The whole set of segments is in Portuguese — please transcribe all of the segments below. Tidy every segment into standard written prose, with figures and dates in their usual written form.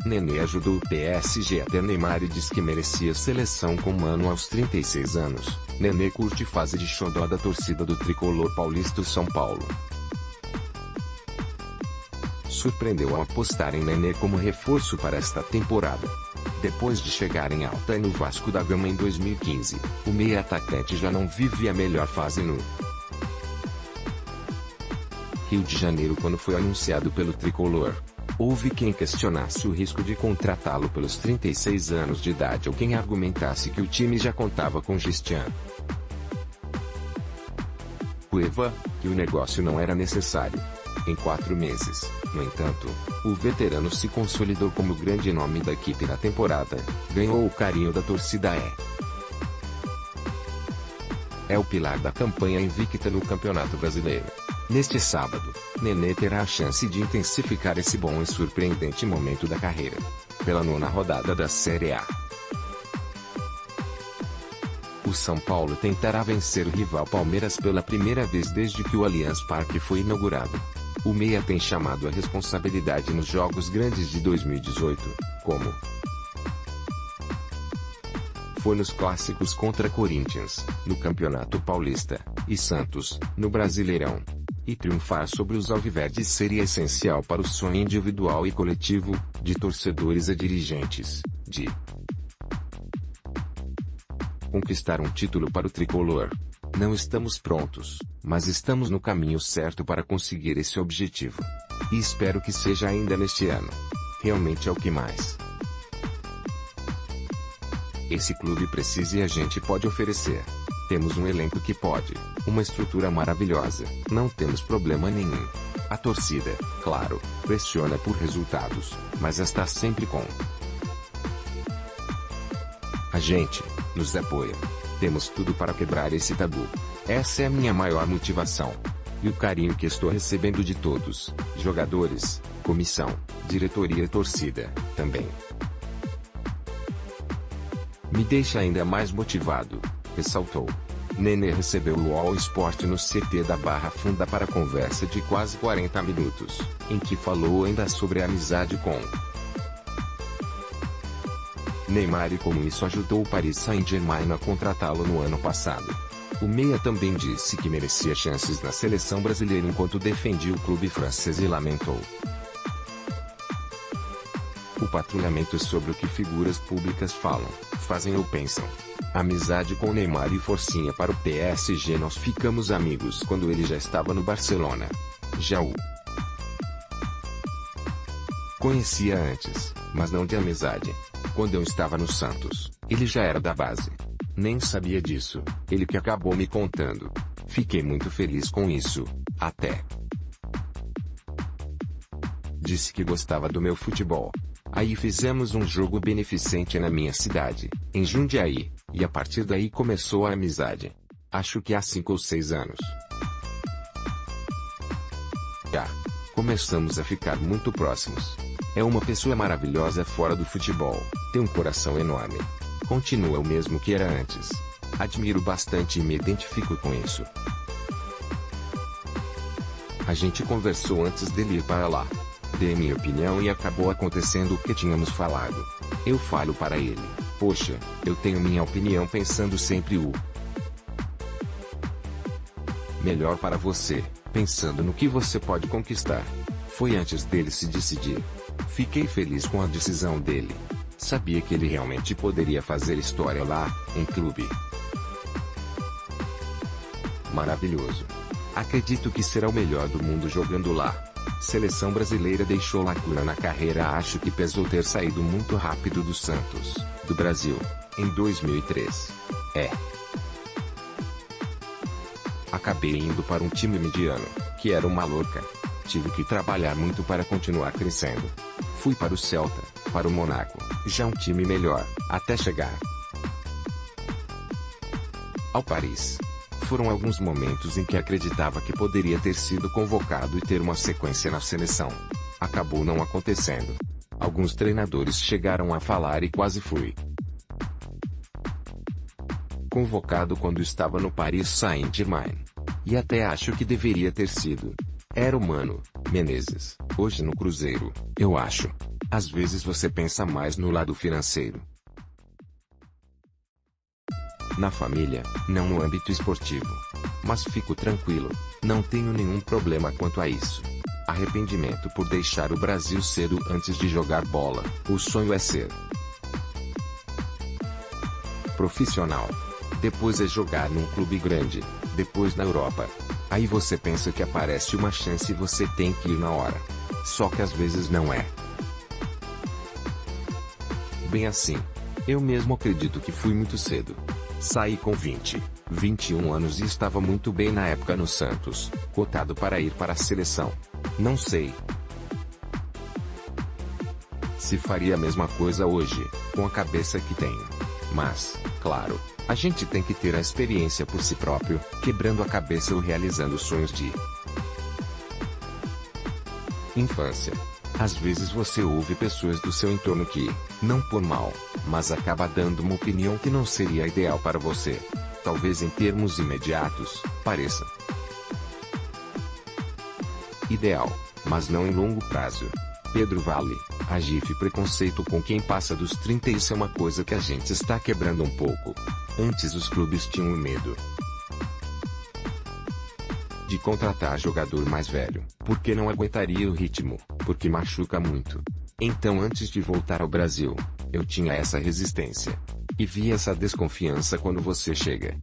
Nenê ajudou o PSG a ter Neymar e diz que merecia seleção com Mano aos 36 anos. Nenê curte fase de xodó da torcida do tricolor paulista São Paulo. Surpreendeu ao apostar em Nenê como reforço para esta temporada. Depois de chegar em alta no Vasco da Gama em 2015, o meia-atacante já não vive a melhor fase no Rio de Janeiro quando foi anunciado pelo tricolor. Houve quem questionasse o risco de contratá-lo pelos 36 anos de idade ou quem argumentasse que o time já contava com Cristiano Cueva, que o negócio não era necessário. Em 4 meses, no entanto, o veterano se consolidou como o grande nome da equipe na temporada, ganhou o carinho da torcida é o pilar da campanha invicta no Campeonato Brasileiro. Neste sábado, Nenê terá a chance de intensificar esse bom e surpreendente momento da carreira. Pela 9ª rodada da Série A, o São Paulo tentará vencer o rival Palmeiras pela primeira vez desde que o Allianz Parque foi inaugurado. O meia tem chamado a responsabilidade nos jogos grandes de 2018, como foi nos clássicos contra Corinthians, no Campeonato Paulista, e Santos, no Brasileirão. E triunfar sobre os alviverdes seria essencial para o sonho individual e coletivo, de torcedores e dirigentes, de conquistar um título para o tricolor. Não estamos prontos, mas estamos no caminho certo para conseguir esse objetivo. E espero que seja ainda neste ano. Realmente é o que mais esse clube precisa e a gente pode oferecer. Temos um elenco que pode, uma estrutura maravilhosa, não temos problema nenhum. A torcida, claro, pressiona por resultados, mas está sempre com a gente, nos apoia. Temos tudo para quebrar esse tabu. Essa é a minha maior motivação. E o carinho que estou recebendo de todos, jogadores, comissão, diretoria e torcida, também me deixa ainda mais motivado, ressaltou. Nenê recebeu o All Sport no CT da Barra Funda para conversa de quase 40 minutos, em que falou ainda sobre a amizade com Neymar e como isso ajudou o Paris Saint-Germain a contratá-lo no ano passado. O meia também disse que merecia chances na seleção brasileira enquanto defendia o clube francês e lamentou o patrulhamento sobre o que figuras públicas falam, fazem ou pensam. Amizade com Neymar e forcinha para o PSG. Nós ficamos amigos quando ele já estava no Barcelona. Já o conhecia antes, mas não de amizade. Quando eu estava no Santos, ele já era da base. Nem sabia disso, ele que acabou me contando. Fiquei muito feliz com isso, até disse que gostava do meu futebol. Aí fizemos um jogo beneficente na minha cidade, em Jundiaí, e a partir daí começou a amizade. Acho que há 5 ou 6 anos. Já começamos a ficar muito próximos. É uma pessoa maravilhosa fora do futebol, tem um coração enorme. Continua o mesmo que era antes. Admiro bastante e me identifico com isso. A gente conversou antes dele ir para lá. Dei minha opinião e acabou acontecendo o que tínhamos falado. Eu falo para ele, poxa, eu tenho minha opinião pensando sempre o melhor para você, pensando no que você pode conquistar. Foi antes dele se decidir. Fiquei feliz com a decisão dele. Sabia que ele realmente poderia fazer história lá, um clube maravilhoso. Acredito que será o melhor do mundo jogando lá. Seleção brasileira deixou lacuna na carreira. Acho que pesou ter saído muito rápido do Santos, do Brasil, em 2003. Acabei indo para um time mediano, que era uma louca. Tive que trabalhar muito para continuar crescendo. Fui para o Celta, para o Monaco, já um time melhor, até chegar ao Paris. Foram alguns momentos em que acreditava que poderia ter sido convocado e ter uma sequência na seleção. Acabou não acontecendo. Alguns treinadores chegaram a falar e quase fui convocado quando estava no Paris Saint-Germain. E até acho que deveria ter sido. Era o Mano Menezes, hoje no Cruzeiro, eu acho. Às vezes você pensa mais no lado financeiro. Na família, não no âmbito esportivo. Mas fico tranquilo, não tenho nenhum problema quanto a isso. Arrependimento por deixar o Brasil cedo antes de jogar bola. O sonho é ser profissional. Depois é jogar num clube grande. Depois na Europa. Aí você pensa que aparece uma chance e você tem que ir na hora. Só que às vezes não é bem assim. Eu mesmo acredito que fui muito cedo. Saí com 20, 21 anos e estava muito bem na época no Santos, cotado para ir para a seleção. Não sei se faria a mesma coisa hoje, com a cabeça que tenho. Mas, claro, a gente tem que ter a experiência por si próprio, quebrando a cabeça ou realizando sonhos de infância. Às vezes você ouve pessoas do seu entorno que, não por mal, mas acaba dando uma opinião que não seria ideal para você. Talvez em termos imediatos, pareça ideal, mas não em longo prazo. Pedro Vale, agif preconceito com quem passa dos 30. Isso é uma coisa que a gente está quebrando um pouco. Antes os clubes tinham medo de contratar jogador mais velho, porque não aguentaria o ritmo, porque machuca muito. Então antes de voltar ao Brasil, eu tinha essa resistência. E vi essa desconfiança quando você chega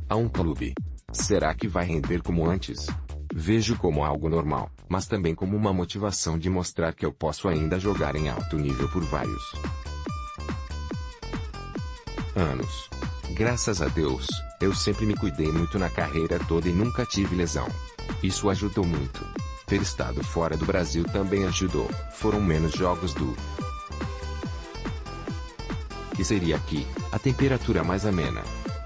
a um clube. Será que vai render como antes? Vejo como algo normal, mas também como uma motivação de mostrar que eu posso ainda jogar em alto nível por vários anos. Graças a Deus, eu sempre me cuidei muito na carreira toda e nunca tive lesão. Isso ajudou muito. Ter estado fora do Brasil também ajudou. Foram menos jogos do que seria aqui, a temperatura mais amena.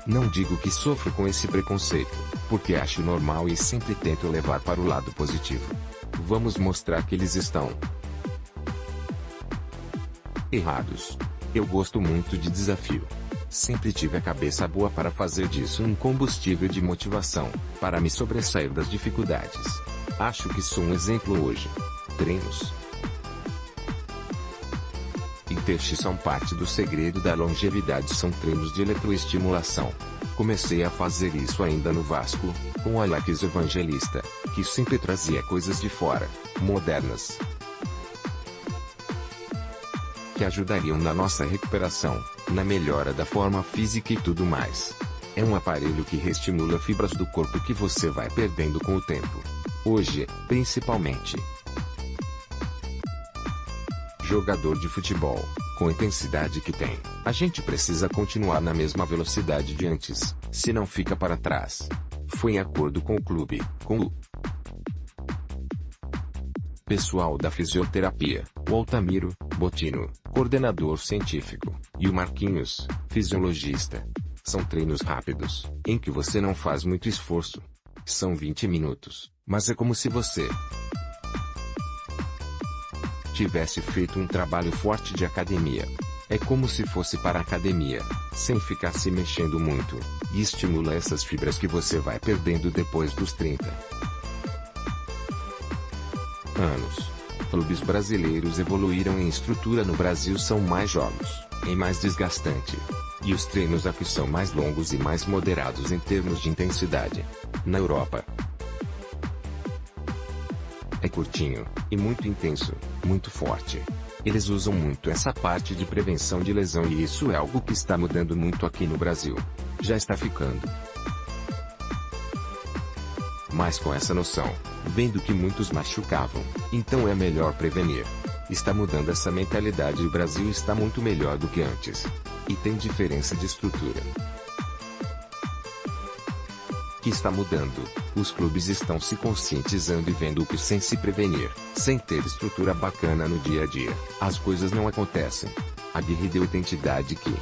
Não digo que sofro com esse preconceito, porque acho normal e sempre tento levar para o lado positivo. Vamos mostrar que eles estão errados. Eu gosto muito de desafio. Sempre tive a cabeça boa para fazer disso um combustível de motivação, para me sobressair das dificuldades. Acho que sou um exemplo hoje. Treinos e testes são parte do segredo da longevidade. São treinos de eletroestimulação. Comecei a fazer isso ainda no Vasco, com o Alex Evangelista, que sempre trazia coisas de fora, modernas, que ajudariam na nossa recuperação, na melhora da forma física e tudo mais. É um aparelho que reestimula fibras do corpo que você vai perdendo com o tempo. Hoje, principalmente, jogador de futebol, com a intensidade que tem, a gente precisa continuar na mesma velocidade de antes, senão fica para trás. Foi em acordo com o clube, com o pessoal da fisioterapia, o Altamiro Botino, coordenador científico, e o Marquinhos, fisiologista. São treinos rápidos, em que você não faz muito esforço. São 20 minutos, mas é como se você tivesse feito um trabalho forte de academia. É como se fosse para a academia, sem ficar se mexendo muito, e estimula essas fibras que você vai perdendo depois dos 30 anos. Clubes brasileiros evoluíram em estrutura. No Brasil são mais jogos, é mais desgastante. E os treinos aqui são mais longos e mais moderados em termos de intensidade. Na Europa é curtinho, e muito intenso, muito forte. Eles usam muito essa parte de prevenção de lesão e isso é algo que está mudando muito aqui no Brasil. Já está ficando mas com essa noção, vendo que muitos machucavam, então é melhor prevenir. Está mudando essa mentalidade e o Brasil está muito melhor do que antes. E tem diferença de estrutura que está mudando. Os clubes estão se conscientizando e vendo que sem se prevenir, sem ter estrutura bacana no dia a dia, as coisas não acontecem. A guerra deu identidade que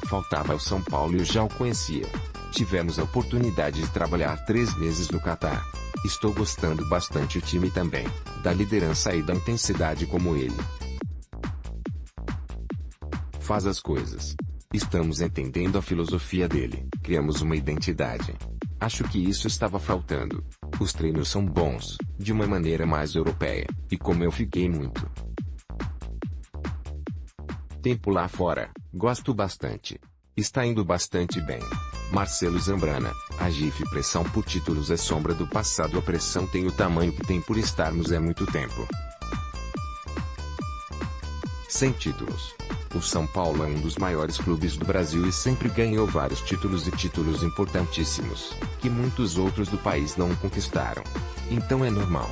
faltava ao São Paulo e eu já o conhecia. Tivemos a oportunidade de trabalhar 3 meses no Catar. Estou gostando bastante o time também, da liderança e da intensidade como ele faz as coisas. Estamos entendendo a filosofia dele, criamos uma identidade. Acho que isso estava faltando. Os treinos são bons, de uma maneira mais europeia, e como eu fiquei muito tempo lá fora, gosto bastante. Está indo bastante bem. Marcelo Zambrana, a GIF pressão por títulos é sombra do passado. A pressão tem o tamanho que tem por estarmos há muito tempo sem títulos. O São Paulo é um dos maiores clubes do Brasil e sempre ganhou vários títulos e títulos importantíssimos, que muitos outros do país não conquistaram. Então é normal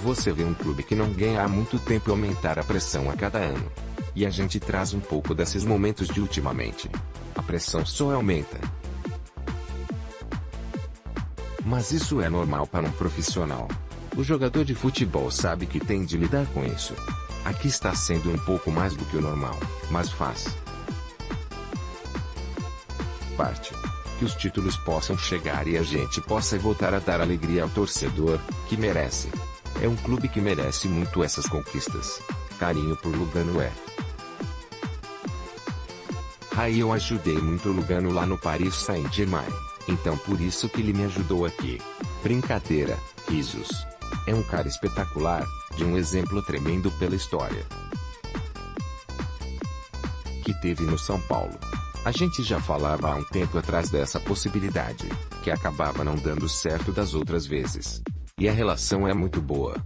você vê um clube que não ganha há muito tempo aumentar a pressão a cada ano. E a gente traz um pouco desses momentos de ultimamente. A pressão só aumenta. Mas isso é normal para um profissional. O jogador de futebol sabe que tem de lidar com isso. Aqui está sendo um pouco mais do que o normal, mas faz parte. Que os títulos possam chegar e a gente possa voltar a dar alegria ao torcedor, que merece. É um clube que merece muito essas conquistas. Carinho por Lugano é. Aí eu ajudei muito o Lugano lá no Paris Saint-Germain, então por isso que ele me ajudou aqui. Brincadeira, risos. É um cara espetacular, de um exemplo tremendo pela história que teve no São Paulo. A gente já falava há um tempo atrás dessa possibilidade, que acabava não dando certo das outras vezes. E a relação é muito boa.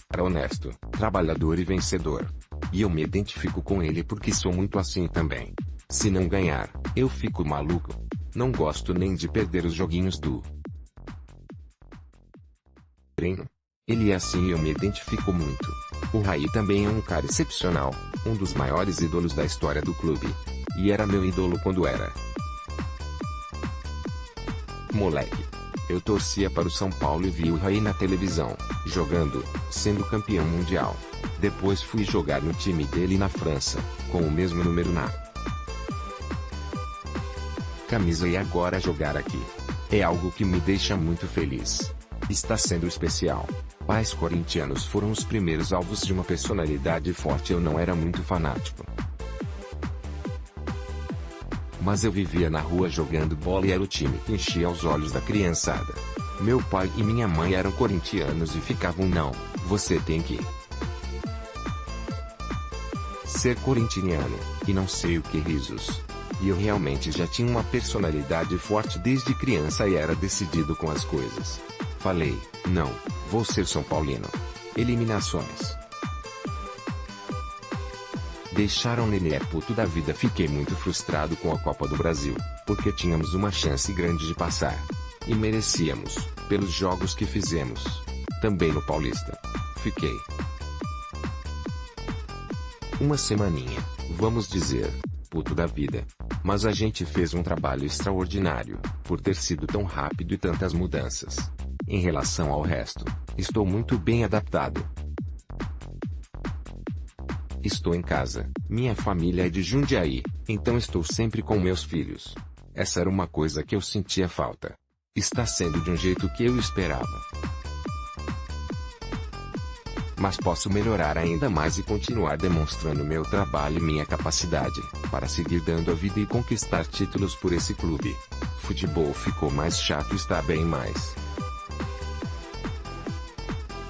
Cara honesto, trabalhador e vencedor. E eu me identifico com ele porque sou muito assim também. Se não ganhar, eu fico maluco. Não gosto nem de perder os joguinhos do treino. Ele é assim e eu me identifico muito. O Raí também é um cara excepcional, um dos maiores ídolos da história do clube. E era meu ídolo quando era moleque. Eu torcia para o São Paulo e vi o Raí na televisão, jogando, sendo campeão mundial. Depois fui jogar no time dele na França, com o mesmo número na camisa e agora jogar aqui. É algo que me deixa muito feliz. Está sendo especial. Pais corintianos foram os primeiros alvos de uma personalidade forte. Eu não era muito fanático, mas eu vivia na rua jogando bola e era o time que enchia os olhos da criançada. Meu pai e minha mãe eram corintianos e ficavam não, você tem que ser corintiano, e não sei o que risos. E eu realmente já tinha uma personalidade forte desde criança e era decidido com as coisas. Falei, não, vou ser São Paulino. Eliminações deixaram nele é puto da vida. Fiquei muito frustrado com a Copa do Brasil, porque tínhamos uma chance grande de passar. E merecíamos, pelos jogos que fizemos. Também no Paulista. Fiquei uma semaninha, vamos dizer, puto da vida. Mas a gente fez um trabalho extraordinário, por ter sido tão rápido e tantas mudanças. Em relação ao resto, estou muito bem adaptado. Estou em casa, minha família é de Jundiaí, então estou sempre com meus filhos. Essa era uma coisa que eu sentia falta. Está sendo de um jeito que eu esperava. Mas posso melhorar ainda mais e continuar demonstrando meu trabalho e minha capacidade, para seguir dando a vida e conquistar títulos por esse clube. Futebol ficou mais chato, está bem mais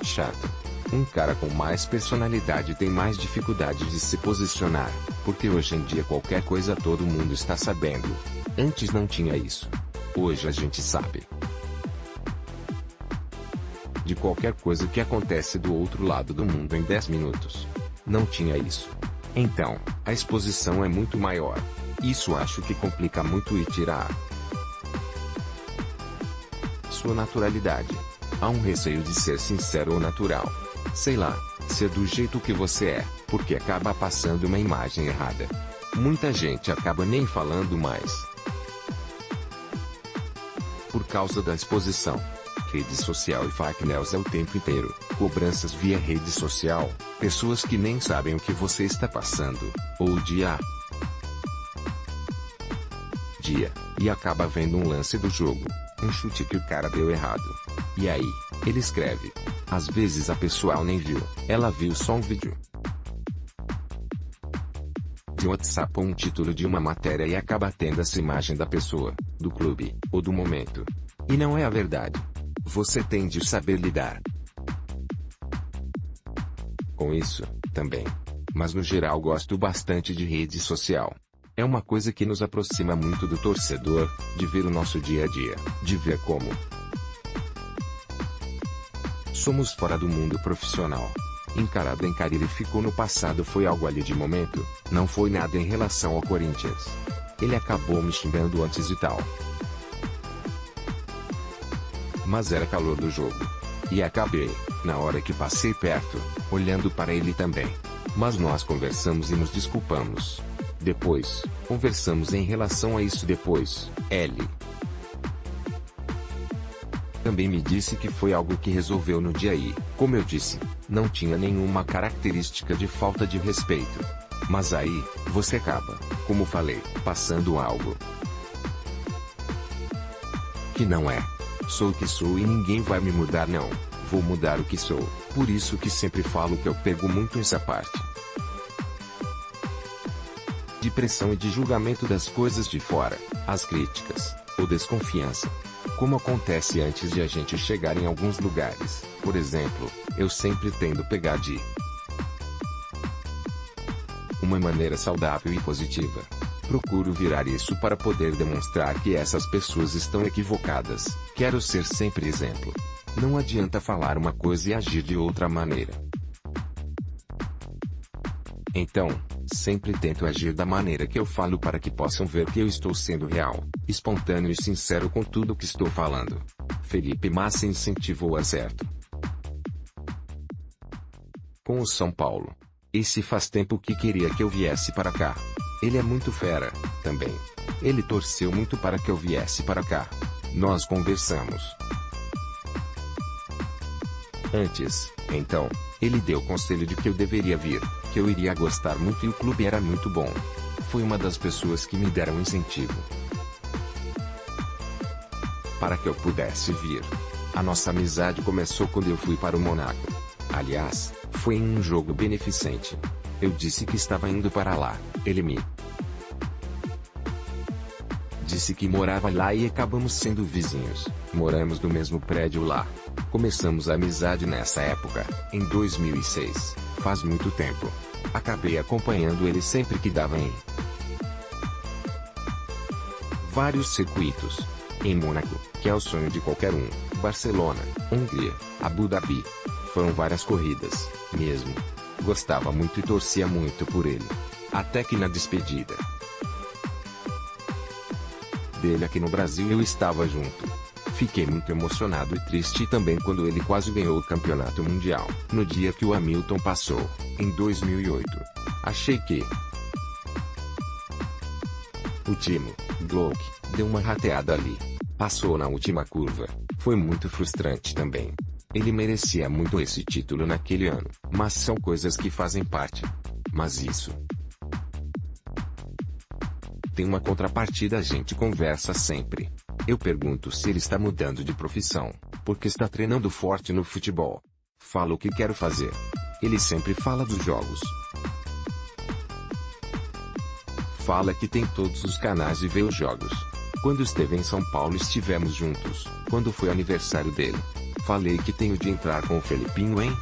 chato. Um cara com mais personalidade tem mais dificuldade de se posicionar, porque hoje em dia qualquer coisa todo mundo está sabendo. Antes não tinha isso. Hoje a gente sabe de qualquer coisa que acontece do outro lado do mundo em 10 minutos. Não tinha isso. Então, a exposição é muito maior. Isso acho que complica muito e tira sua naturalidade. Há um receio de ser sincero ou natural. Sei lá, ser do jeito que você é, porque acaba passando uma imagem errada. Muita gente acaba nem falando mais por causa da exposição. Rede social e fake news é o tempo inteiro, cobranças via rede social, pessoas que nem sabem o que você está passando, ou dia a dia, e acaba vendo um lance do jogo, um chute que o cara deu errado. E aí, ele escreve. Às vezes a pessoa nem viu, ela viu só um vídeo de WhatsApp ou um título de uma matéria e acaba tendo essa imagem da pessoa, do clube, ou do momento. E não é a verdade. Você tem de saber lidar com isso, também. Mas no geral gosto bastante de rede social. É uma coisa que nos aproxima muito do torcedor, de ver o nosso dia a dia, de ver como somos fora do mundo profissional. Encarar ele ficou no passado foi algo ali de momento, não foi nada em relação ao Corinthians. Ele acabou me xingando antes e tal. Mas era calor do jogo. E acabei, na hora que passei perto, olhando para ele também. Mas nós conversamos e nos desculpamos. Depois, conversamos em relação a isso depois, ele também me disse que foi algo que resolveu no dia e, como eu disse, não tinha nenhuma característica de falta de respeito. Mas aí, você acaba, como falei, passando algo que não é. Sou o que sou e ninguém vai me mudar não, vou mudar o que sou, por isso que sempre falo que eu pego muito essa parte de pressão e de julgamento das coisas de fora, as críticas, ou desconfiança. Como acontece antes de a gente chegar em alguns lugares, por exemplo, eu sempre tendo pegar de uma maneira saudável e positiva. Procuro virar isso para poder demonstrar que essas pessoas estão equivocadas, quero ser sempre exemplo. Não adianta falar uma coisa e agir de outra maneira. Então, sempre tento agir da maneira que eu falo para que possam ver que eu estou sendo real, espontâneo e sincero com tudo que estou falando. Felipe Massa incentivou a certo. Com o São Paulo. Esse faz tempo que queria que eu viesse para cá. Ele é muito fera, também. Ele torceu muito para que eu viesse para cá. Nós conversamos antes, então, ele deu o conselho de que eu deveria vir, que eu iria gostar muito e o clube era muito bom. Foi uma das pessoas que me deram incentivo para que eu pudesse vir. A nossa amizade começou quando eu fui para o Monaco. Aliás, foi em um jogo beneficente. Eu disse que estava indo para lá, ele me disse que morava lá e acabamos sendo vizinhos. Moramos no mesmo prédio lá. Começamos a amizade nessa época, em 2006, faz muito tempo. Acabei acompanhando ele sempre que dava em vários circuitos. Em Mônaco, que é o sonho de qualquer um, Barcelona, Hungria, Abu Dhabi. Foram várias corridas, mesmo. Gostava muito e torcia muito por ele. Até que na despedida dele aqui no Brasil eu estava junto. Fiquei muito emocionado e triste também quando ele quase ganhou o campeonato mundial, no dia que o Hamilton passou, em 2008. Achei que o Timo Glock deu uma rateada ali. Passou na última curva. Foi muito frustrante também. Ele merecia muito esse título naquele ano, mas são coisas que fazem parte. Mas isso tem uma contrapartida, a gente conversa sempre. Eu pergunto se ele está mudando de profissão, porque está treinando forte no futebol. Falo o que quero fazer. Ele sempre fala dos jogos. Fala que tem todos os canais e vê os jogos. Quando esteve em São Paulo estivemos juntos, quando foi aniversário dele. Falei que tenho de entrar com o Felipinho em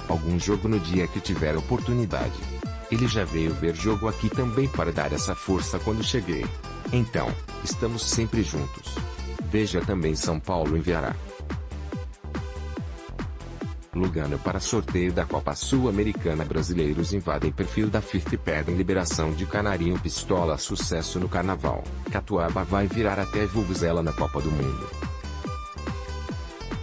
algum jogo no dia que tiver oportunidade. Ele já veio ver jogo aqui também para dar essa força quando cheguei. Então, estamos sempre juntos. Veja também São Paulo enviará Lugano para sorteio da Copa Sul-Americana. Brasileiros invadem perfil da FIFA e pedem liberação de Canarinho Pistola. Sucesso no Carnaval. Catuaba vai virar até vuvuzela na Copa do Mundo.